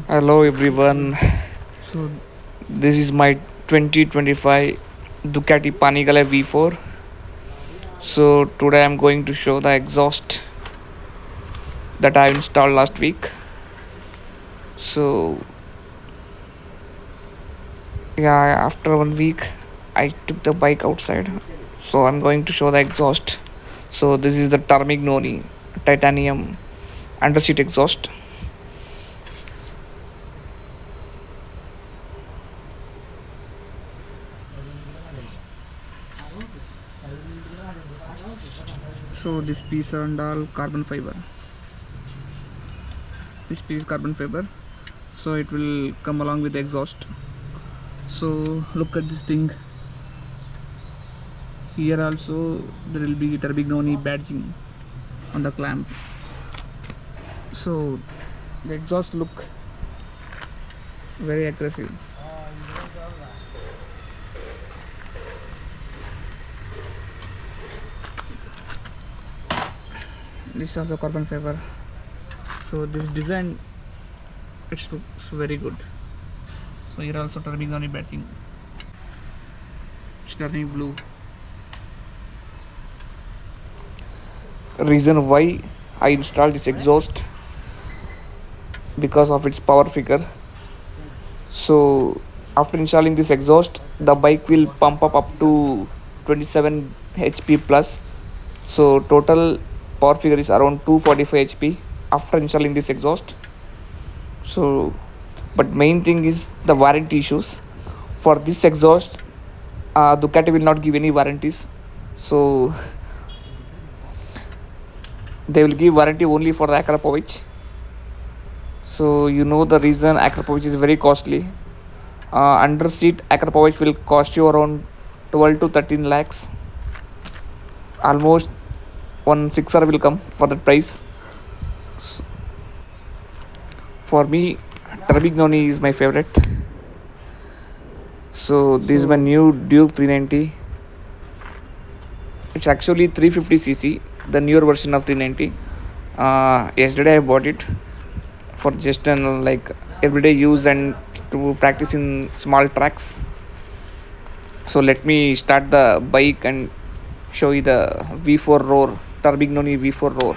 Hello everyone. So This is my 2025 Ducati Panigale V4. So today I'm going to show the exhaust that I installed last week. So yeah, after 1 week I took the bike outside. So I'm going to show the exhaust. So this is the Termignoni titanium underseat exhaust. this piece and all carbon fiber. This piece is carbon fiber. So it will come along with the exhaust. So look at this thing. Here also there will be Termignoni badging on the clamp. So the exhaust look very aggressive. This is also carbon fiber. So this design it looks very good. So here also Termignoni badging. It's turning blue. Reason why I installed this exhaust because of its power figure. So after installing this exhaust, the bike will pump up to 27 HP plus. So total power figure is around 245 HP after installing this exhaust. So but main thing is the warranty issues. For this exhaust, Ducati will not give any warranties. So they will give warranty only for the Akrapovic. So you know the reason Akrapovic is very costly. Under seat Akrapovic will cost you around 12 to 13 lakhs. Almost one sixer will come for that price. For me, Termignoni is my favorite. So this is my So new Duke 390. It's actually 350cc, the newer version of 390. Yesterday I bought it for just an like everyday use and to practice in small tracks. So let me start the bike and show you the V4 roar, Termignoni V4 roar.